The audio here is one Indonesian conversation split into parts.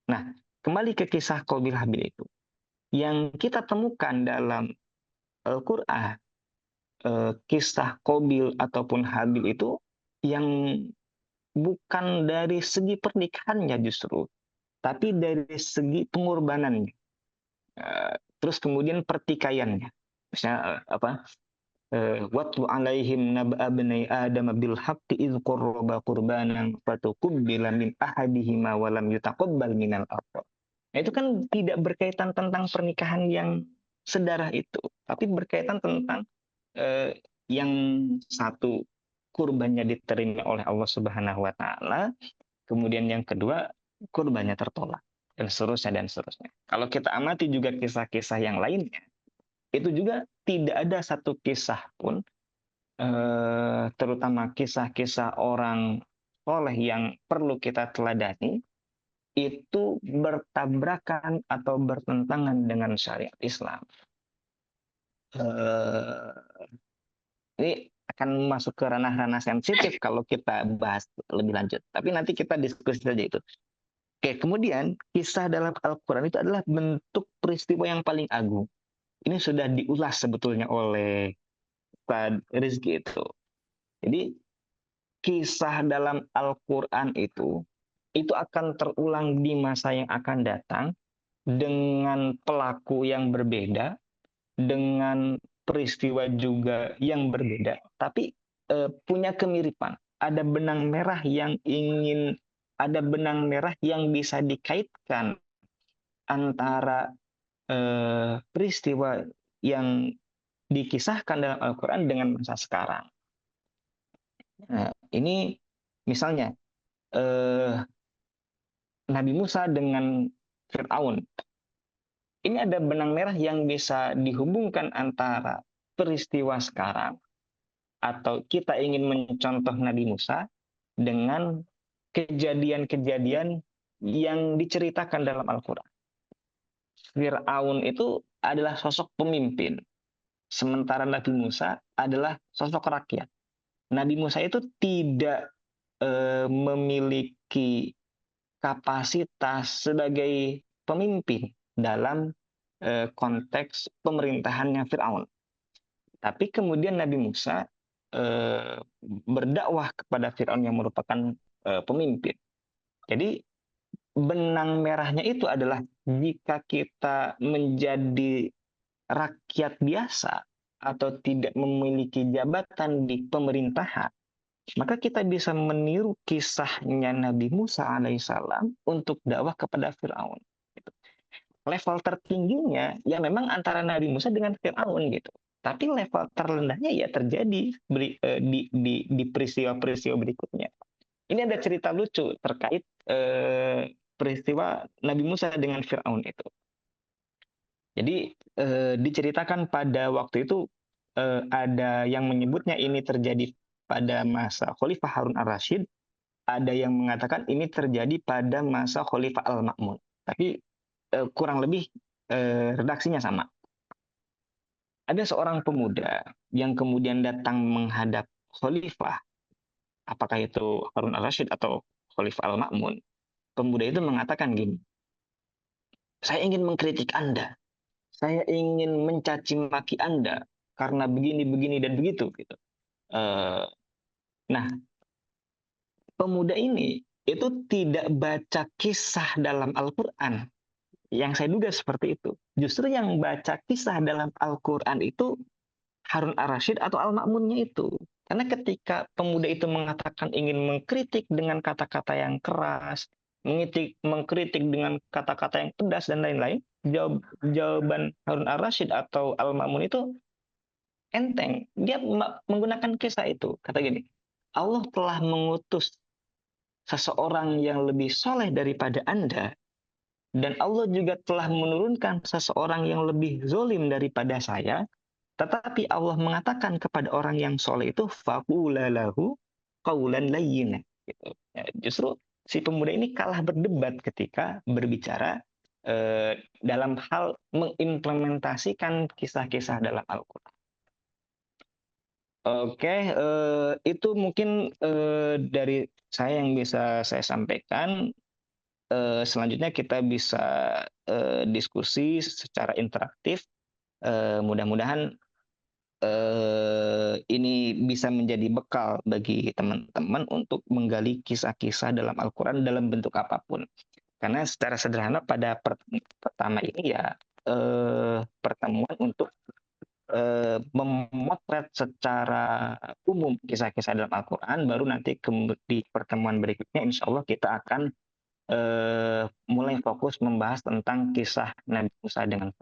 Nah, kembali ke kisah Qabil Habil itu. Yang kita temukan dalam Al-Quran, kisah Qabil ataupun Habil itu yang bukan dari segi pernikahannya justru, tapi dari segi pengorbanannya. Terus kemudian pertikaiannya. Misalnya watlu alaihim nab'a bani adam bil haqqi idh qarraba qurbanan fatuqbila min ahadihima wa lam yutaqabbal minal akhar. Nah, itu kan tidak berkaitan tentang pernikahan yang sedarah itu, tapi berkaitan tentang yang satu kurbannya diterima oleh Allah Subhanahu wa taala, kemudian yang kedua kurbannya tertolak dan seterusnya dan seterusnya. Kalau kita amati juga kisah-kisah yang lainnya, itu juga tidak ada satu kisah pun terutama kisah-kisah orang soleh yang perlu kita teladani itu bertabrakan atau bertentangan dengan syariat Islam. Ini akan masuk ke ranah-ranah sensitif kalau kita bahas lebih lanjut. Tapi nanti kita diskusi saja itu. Oke, kemudian kisah dalam Al-Quran itu adalah bentuk peristiwa yang paling agung. Ini sudah diulas sebetulnya oleh Ustaz Rizky itu. Jadi kisah dalam Al-Quran itu akan terulang di masa yang akan datang dengan pelaku yang berbeda, dengan peristiwa juga yang berbeda, tapi punya kemiripan. Ada benang merah yang bisa dikaitkan antara peristiwa yang dikisahkan dalam Al-Quran dengan masa sekarang. Nah, ini misalnya Nabi Musa dengan Fir'aun. Ini ada benang merah yang bisa dihubungkan antara peristiwa sekarang atau kita ingin mencontoh Nabi Musa dengan kejadian-kejadian yang diceritakan dalam Al-Quran. Fir'aun itu adalah sosok pemimpin, sementara Nabi Musa adalah sosok rakyat. Nabi Musa itu tidak memiliki kapasitas sebagai pemimpin dalam konteks pemerintahannya Fir'aun. Tapi kemudian Nabi Musa berdakwah kepada Fir'aun yang merupakan pemimpin. Jadi benang merahnya itu adalah jika kita menjadi rakyat biasa atau tidak memiliki jabatan di pemerintahan, maka kita bisa meniru kisahnya Nabi Musa alaihissalam untuk dakwah kepada Fir'aun. Level tertingginya ya memang antara Nabi Musa dengan Fir'aun gitu. Tapi level terendahnya ya terjadi di peristiwa-peristiwa berikutnya. Ini ada cerita lucu terkait peristiwa Nabi Musa dengan Fir'aun itu. Jadi diceritakan pada waktu itu ada yang menyebutnya ini terjadi pada masa Khalifah Harun ar-Rasyid, ada yang mengatakan ini terjadi pada masa Khalifah Al-Ma'mun. Tapi kurang lebih redaksinya sama. Ada seorang pemuda yang kemudian datang menghadap Khalifah, apakah itu Harun al-Rashid atau Khalifah Al-Ma'mun. Pemuda itu mengatakan gini, saya ingin mengkritik Anda, saya ingin mencaci maki Anda karena begini, begini, dan begitu. Gitu. Nah, pemuda ini itu tidak baca kisah dalam Al-Quran. Yang saya duga seperti itu. Justru yang baca kisah dalam Al-Quran itu Harun ar-Rasyid atau Al-Ma'munnya itu. Karena ketika pemuda itu mengatakan ingin mengkritik dengan kata-kata yang keras, mengkritik dengan kata-kata yang pedas dan lain-lain, jawaban Harun ar-Rasyid atau Al-Ma'mun itu enteng. Dia menggunakan kisah itu. Kata gini, Allah telah mengutus seseorang yang lebih soleh daripada Anda, dan Allah juga telah menurunkan seseorang yang lebih zolim daripada saya, tetapi Allah mengatakan kepada orang yang soleh itu, faqula lahu qawlan layyina. Gitu. Ya, justru si pemuda ini kalah berdebat ketika berbicara dalam hal mengimplementasikan kisah-kisah dalam Al-Quran. Oke, itu mungkin dari saya yang bisa saya sampaikan. selanjutnya kita bisa diskusi secara interaktif. Mudah-mudahan ini bisa menjadi bekal bagi teman-teman untuk menggali kisah-kisah dalam Al-Quran dalam bentuk apapun. Karena secara sederhana pada pertama ini ya pertemuan untuk memotret secara umum kisah-kisah dalam Al-Quran, baru nanti di pertemuan berikutnya insya Allah kita akan mulai fokus membahas tentang kisah Nabi Musa dengan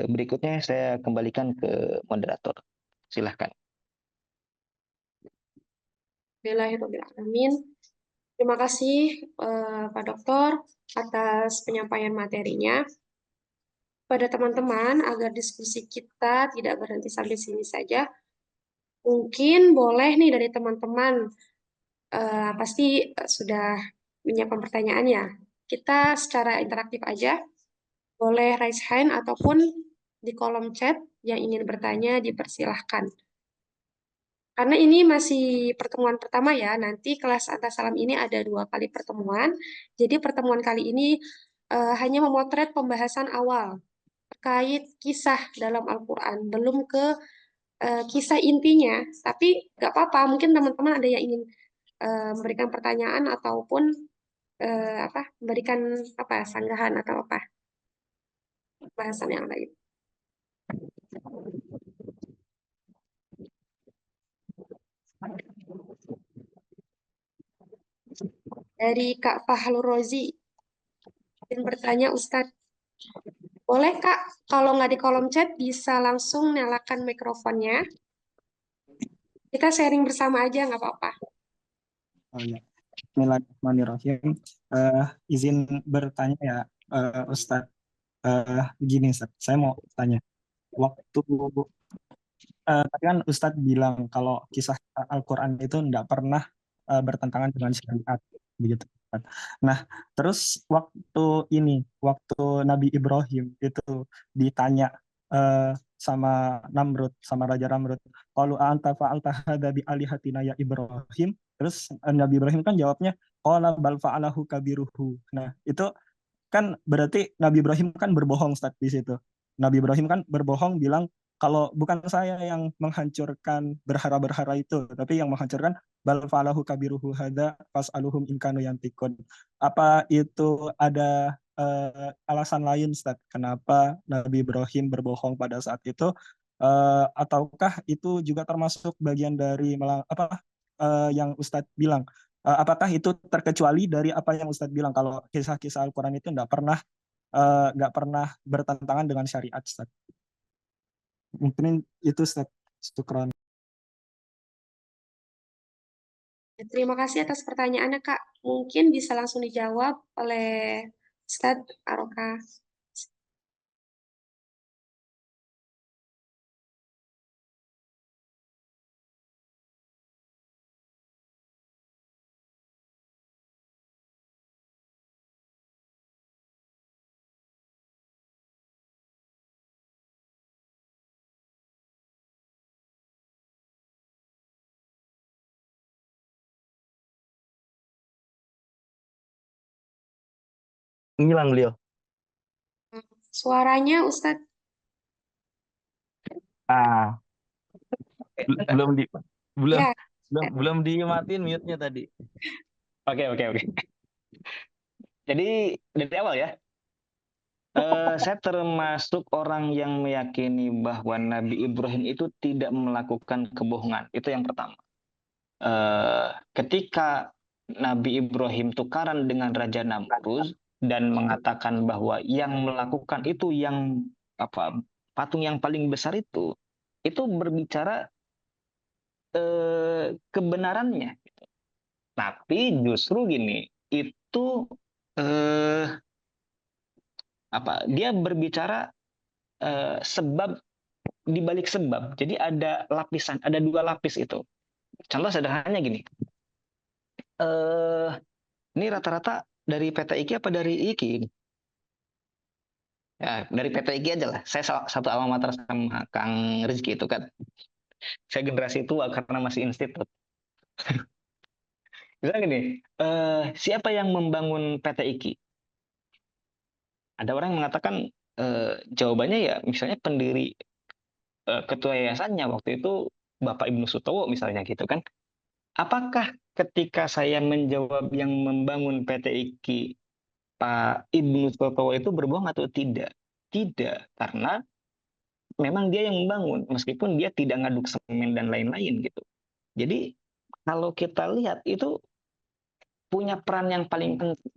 berikutnya saya kembalikan ke moderator. Silahkan. Bismillahirrahmanirrahim. Terima kasih Pak Dokter atas penyampaian materinya. Pada teman-teman, agar diskusi kita tidak berhenti sampai sini saja, mungkin boleh nih dari teman-teman, pasti sudah menyiapkan pertanyaannya. Kita secara interaktif aja, boleh raise hand ataupun di kolom chat yang ingin bertanya dipersilahkan. Karena ini masih pertemuan pertama ya, nanti kelas Antasalam ini ada 2 kali pertemuan. Jadi pertemuan kali ini hanya memotret pembahasan awal terkait kisah dalam Al-Quran, belum ke kisah intinya. Tapi nggak apa-apa, mungkin teman-teman ada yang ingin memberikan pertanyaan ataupun memberikan sanggahan atau bahasan yang lain. Dari Kak Fahlur Rozi, ingin bertanya Ustadz, boleh Kak, kalau nggak di kolom chat bisa langsung nyalakan mikrofonnya. Kita sharing bersama aja nggak apa-apa. Oh ya, Bismillahirrahmanirrahim. Izin bertanya ya, Ustadz. Begini Ustadz, saya mau tanya. Waktu tadi kan Ustadz bilang kalau kisah Al-Quran itu tidak pernah bertentangan dengan syariat, begitu. Nah, terus waktu Nabi Ibrahim itu ditanya sama Namrud, sama Raja Namrud, kalau anta fa'alta hadza bi alihatina ya Ibrahim, terus Nabi Ibrahim kan jawabnya, qala bal fa'alahu kabiruhu. Nah, itu kan berarti Nabi Ibrahim kan berbohong Ustaz di situ. Nabi Ibrahim kan berbohong bilang kalau bukan saya yang menghancurkan berhara-berhara itu, tapi yang menghancurkan bal falahu kabiruhu hada fas'aluhum in kanu yantikun. Apa itu ada alasan lain Ustaz kenapa Nabi Ibrahim berbohong pada saat itu, ataukah itu juga termasuk bagian dari yang Ustadz bilang? Apakah itu terkecuali dari apa yang Ustadz bilang kalau kisah-kisah Al-Quran itu nggak pernah bertentangan dengan syariat, Ustadz? Mungkin itu, Ustadz. Syukran. Terima kasih atas pertanyaannya Kak. Mungkin bisa langsung dijawab oleh Ustadz Aroka. Ngilang beliau. Suaranya Ustadz. Belum di belum Ya. belum belum dimatiin mute-nya tadi. Oke. Jadi dari awal ya, saya termasuk orang yang meyakini bahwa Nabi Ibrahim itu tidak melakukan kebohongan. Itu yang pertama. Ketika Nabi Ibrahim tukaran dengan Raja Namrud dan mengatakan bahwa yang melakukan itu yang patung yang paling besar itu berbicara kebenarannya. Tapi justru gini, itu dia berbicara sebab di balik sebab. Jadi ada lapisan, ada 2 lapis itu. Contoh sederhananya gini. Ini rata-rata dari PT IKI apa dari IKI ini? Ya, dari PT IKI aja lah. Saya satu alma mater sama Kang Rizky itu kan. Saya generasi tua karena masih institut. Misalnya gini, siapa yang membangun PT IKI? Ada orang yang mengatakan jawabannya ya misalnya pendiri ketua yayasannya waktu itu Bapak Ibnu Sutowo misalnya gitu kan. Apakah ketika saya menjawab yang membangun PT IKI Pak Ibnu Sutowo itu berbohong atau tidak? Tidak, karena memang dia yang membangun meskipun dia tidak ngaduk semen dan lain-lain gitu. Jadi kalau kita lihat itu punya peran yang paling penting.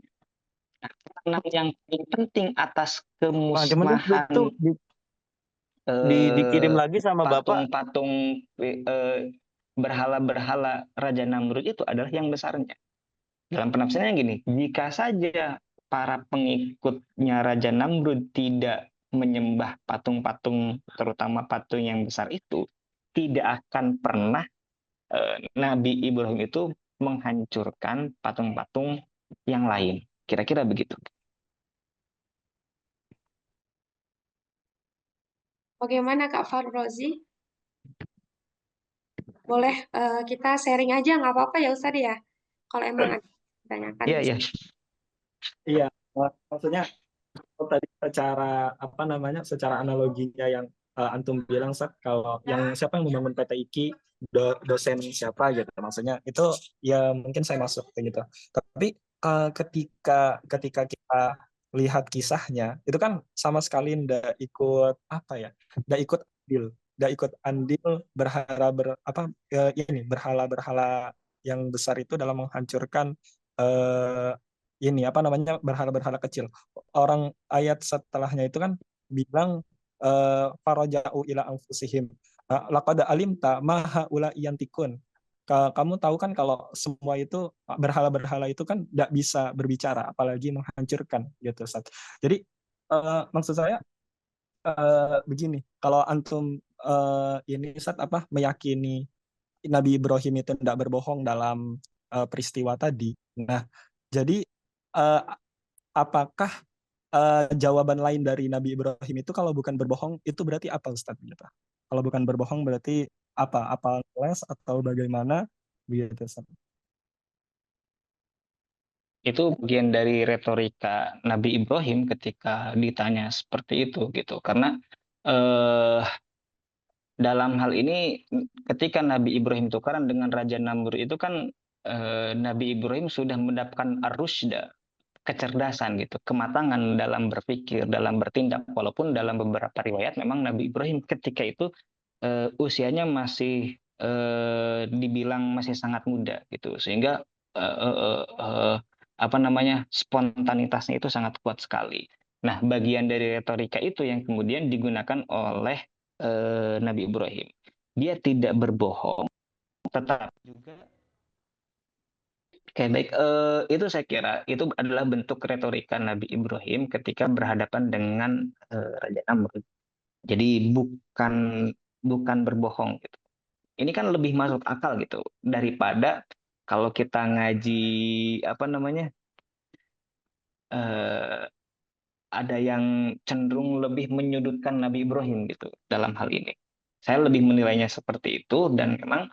Nah, peran yang paling penting atas Bang, cuman itu kemusnahan dikirim lagi sama Bapak. patung-patung berhala-berhala Raja Namrud itu adalah yang besarnya. Dalam penafsirannya gini, jika saja para pengikutnya Raja Namrud tidak menyembah patung-patung, terutama patung yang besar itu, tidak akan pernah Nabi Ibrahim itu menghancurkan patung-patung yang lain. Kira-kira begitu. Bagaimana Kak Farrozi? Boleh kita sharing aja, nggak apa-apa ya Ustadz ya. Kalau emang ada yang ditanyakan Iya, bisa. iya. Iya, maksudnya tadi secara apa namanya, secara analoginya yang antum bilang Sat, kalau yang siapa yang membangun PT IKI, dosen siapa gitu, maksudnya itu ya mungkin saya masuk kayak gitu. Tapi ketika ketika kita lihat kisahnya, itu kan sama sekali ndak ikut apa ya, ndak ikut andil, ndak ikut andil berhala apa ini berhala-berhala yang besar itu dalam menghancurkan eh, ini apa namanya berhala-berhala kecil. Orang ayat setelahnya itu kan bilang faraja'u ila anfusihim laqad alimta ma haula yantikun. Kamu tahu kan kalau semua itu berhala-berhala itu kan tidak bisa berbicara apalagi menghancurkan gitu Ustaz. Jadi maksud saya begini, kalau antum ini Ustaz apa meyakini Nabi Ibrahim itu tidak berbohong dalam peristiwa tadi. Nah, jadi eh, apakah jawaban lain dari Nabi Ibrahim itu kalau bukan berbohong itu berarti apa Ustaz gitu? Kalau bukan berbohong berarti apa? Apa les atau bagaimana begitu Ustaz? Itu bagian dari retorika Nabi Ibrahim ketika ditanya seperti itu gitu. Karena eh, dalam hal ini ketika Nabi Ibrahim tukaran dengan Raja Namrud itu kan Nabi Ibrahim sudah mendapatkan ar-rusyda, kecerdasan gitu, kematangan dalam berpikir, dalam bertindak. Walaupun dalam beberapa riwayat memang Nabi Ibrahim ketika itu usianya masih dibilang masih sangat muda gitu, sehingga apa namanya spontanitasnya itu sangat kuat sekali. Nah, bagian dari retorika itu yang kemudian digunakan oleh Nabi Ibrahim. Dia tidak berbohong, tetapi juga oke, baik. Itu saya kira itu adalah bentuk retorika Nabi Ibrahim ketika berhadapan dengan Raja Namrud. Jadi bukan berbohong gitu. Ini kan lebih masuk akal gitu daripada kalau kita ngaji apa namanya eh, ada yang cenderung lebih menyudutkan Nabi Ibrahim gitu dalam hal ini. Saya lebih menilainya seperti itu dan memang